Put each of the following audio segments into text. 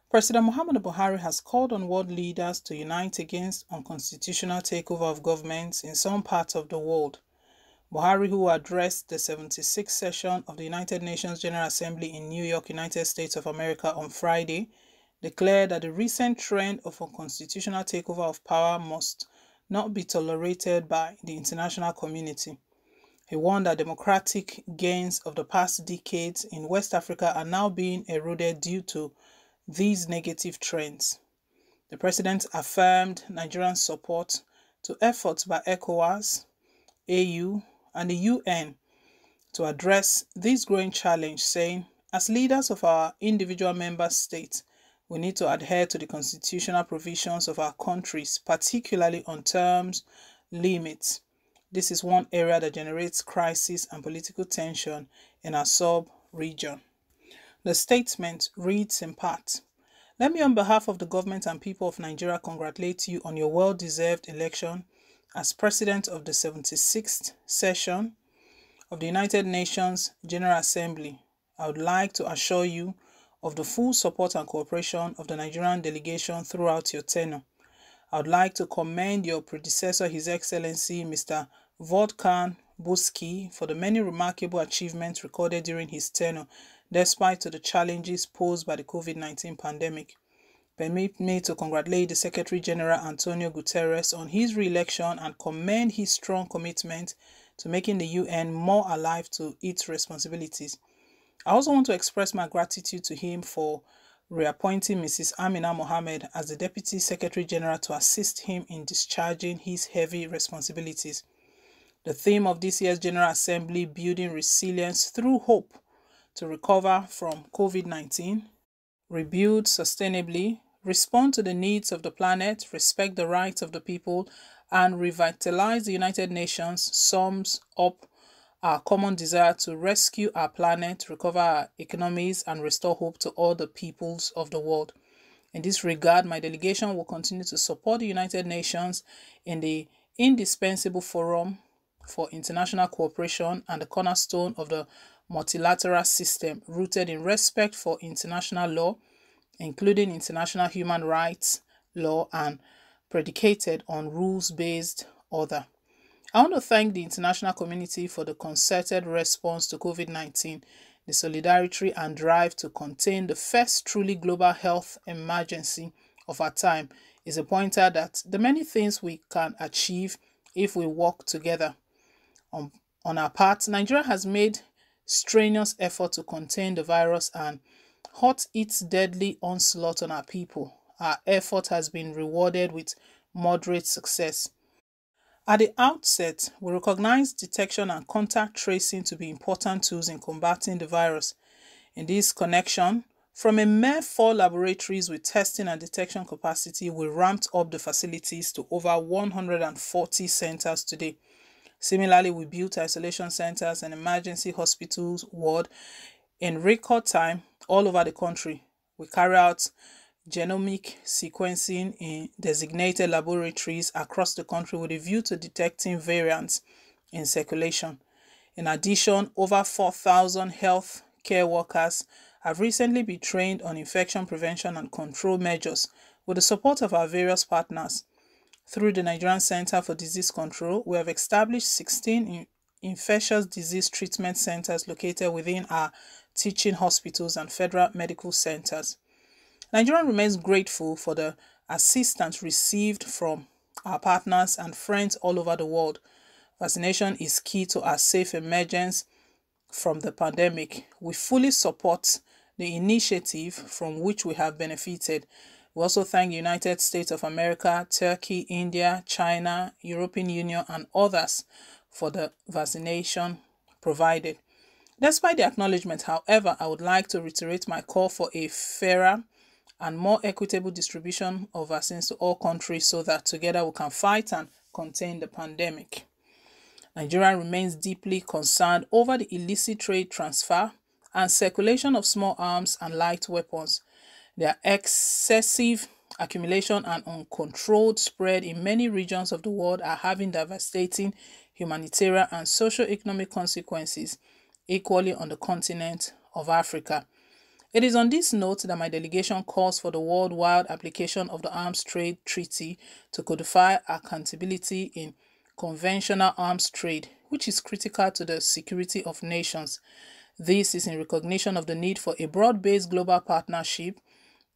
President Muhammadu Buhari has called on world leaders to unite against unconstitutional takeover of governments in some parts of the world. Buhari, who addressed the 76th session of the United Nations General Assembly in New York, United States of America on Friday, declared that the recent trend of unconstitutional takeover of power must not be tolerated by the international community. He warned that democratic gains of the past decades in West Africa are now being eroded due to these negative trends. The president affirmed Nigeria's support to efforts by ECOWAS, AU, and the UN to address this growing challenge, saying, as leaders of our individual member states, we need to adhere to the constitutional provisions of our countries, particularly on terms limits. This is one area that generates crisis and political tension in our sub-region. The statement reads in part, "Let me on behalf of the government and people of Nigeria congratulate you on your well-deserved election as President of the 76th session of the United Nations General Assembly. I would like to assure you of the full support and cooperation of the Nigerian delegation throughout your tenure. I would like to commend your predecessor, His Excellency Mr. Volkan Bozkır, for the many remarkable achievements recorded during his tenure, despite the challenges posed by the COVID-19 pandemic. Permit me to congratulate the Secretary General Antonio Guterres on his re-election and commend his strong commitment to making the UN more alive to its responsibilities. I also want to express my gratitude to him for reappointing Mrs. Amina Mohammed as the Deputy Secretary General to assist him in discharging his heavy responsibilities. The theme of this year's General Assembly, Building Resilience Through Hope to Recover from COVID-19, Rebuild Sustainably, Respond to the Needs of the Planet, Respect the Rights of the People, and Revitalize the United Nations sums up our common desire to rescue our planet, recover our economies, and restore hope to all the peoples of the world. In this regard, my delegation will continue to support the United Nations in the indispensable forum for international cooperation and the cornerstone of the multilateral system rooted in respect for international law, including international human rights law, and predicated on rules-based order. I want to thank the international community for the concerted response to COVID-19, the solidarity and drive to contain the first truly global health emergency of our time is a pointer that the many things we can achieve if we work together. On our part, Nigeria has made strenuous effort to contain the virus and halt its deadly onslaught on our people. Our effort has been rewarded with moderate success. At the outset, we recognize detection and contact tracing to be important tools in combating the virus. In this connection, from a mere 4 laboratories with testing and detection capacity, we ramped up the facilities to over 140 centers today. Similarly, we built isolation centers and emergency hospitals ward in record time all over the country. We carry out genomic sequencing in designated laboratories across the country with a view to detecting variants in circulation. In addition, over 4,000 health care workers have recently been trained on infection prevention and control measures with the support of our various partners. Through the Nigerian Center for Disease Control, we have established 16 infectious disease treatment centers located within our teaching hospitals and federal medical centers. Nigeria remains grateful for the assistance received from our partners and friends all over the world. Vaccination is key to our safe emergence from the pandemic. We fully support the initiative from which we have benefited. We also thank the United States of America, Turkey, India, China, European Union, and others for the vaccination provided. Despite the acknowledgement, however, I would like to reiterate my call for a fairer and more equitable distribution of vaccines to all countries so that together we can fight and contain the pandemic. Nigeria remains deeply concerned over the illicit trade transfer and circulation of small arms and light weapons. Their excessive accumulation and uncontrolled spread in many regions of the world are having devastating humanitarian and socio-economic consequences equally on the continent of Africa. It is on this note that my delegation calls for the worldwide application of the Arms Trade Treaty to codify accountability in conventional arms trade, which is critical to the security of nations. This is in recognition of the need for a broad-based global partnership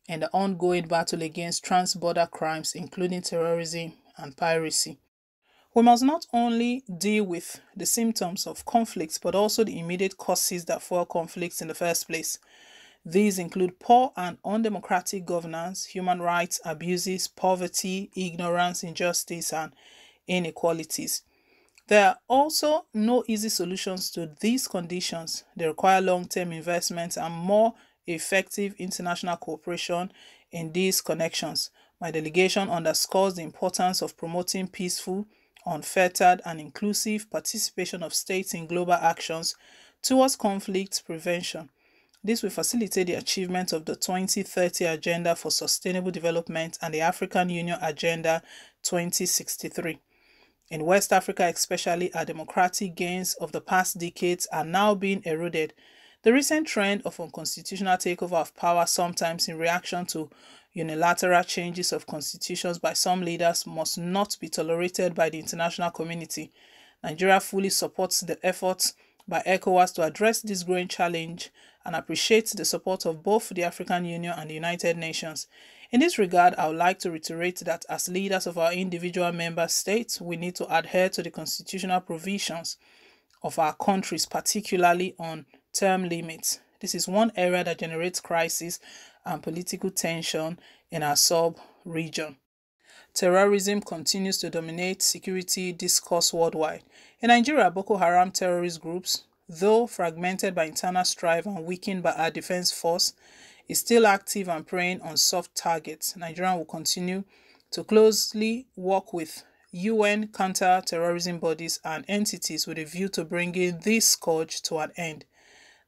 in the ongoing battle against trans-border crimes, including terrorism and piracy. We must not only deal with the symptoms of conflicts, but also the immediate causes that fuel conflicts in the first place. These include poor and undemocratic governance, human rights abuses, poverty, ignorance, injustice, and inequalities. There are also no easy solutions to these conditions. They require long-term investments and more effective international cooperation in these connections. My delegation underscores the importance of promoting peaceful, unfettered, and inclusive participation of states in global actions towards conflict prevention. This will facilitate the achievement of the 2030 Agenda for Sustainable Development and the African Union Agenda 2063. In West Africa especially, our democratic gains of the past decades are now being eroded. The recent trend of unconstitutional takeover of power, sometimes in reaction to unilateral changes of constitutions by some leaders, must not be tolerated by the international community. Nigeria fully supports the efforts by ECOWAS to address this growing challenge and appreciates the support of both the African Union and the United Nations. In this regard, I would like to reiterate that as leaders of our individual member states, we need to adhere to the constitutional provisions of our countries, particularly on term limits. This is one area that generates crisis and political tension in our sub-region. Terrorism continues to dominate security discourse worldwide. In Nigeria, Boko Haram terrorist groups, though fragmented by internal strife and weakened by our defense force, is still active and preying on soft targets. Nigeria will continue to closely work with UN counter-terrorism bodies and entities with a view to bringing this scourge to an end.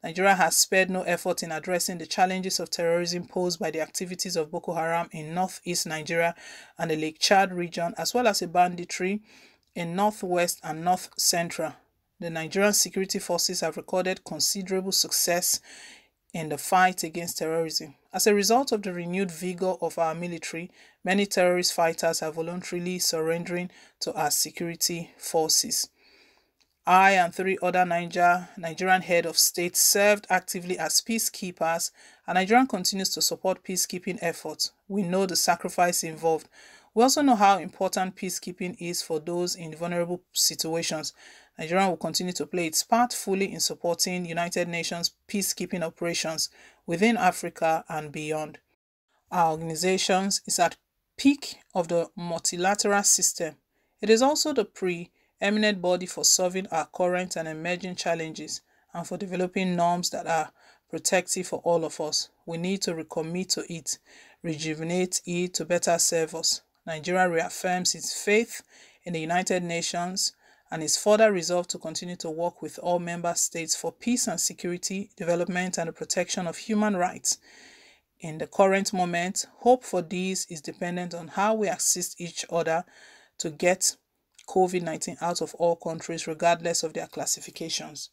Nigeria has spared no effort in addressing the challenges of terrorism posed by the activities of Boko Haram in northeast Nigeria and the Lake Chad region, as well as a banditry in northwest and north central. The Nigerian security forces have recorded considerable success in the fight against terrorism. As a result of the renewed vigor of our military, many terrorist fighters are voluntarily surrendering to our security forces. I and three other Nigerian head of state served actively as peacekeepers, and Nigeria continues to support peacekeeping efforts. We know the sacrifice involved. We also know how important peacekeeping is for those in vulnerable situations. Nigeria will continue to play its part fully in supporting United Nations peacekeeping operations within Africa and beyond. Our organization is at peak of the multilateral system. It is also the preeminent body for solving our current and emerging challenges and for developing norms that are protective for all of us. We need to recommit to it, rejuvenate it to better serve us. Nigeria reaffirms its faith in the United Nations and is further resolved to continue to work with all member states for peace and security, development, and the protection of human rights. In the current moment, hope for these is dependent on how we assist each other to get COVID-19 out of all countries, regardless of their classifications.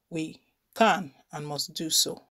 We can and must do so.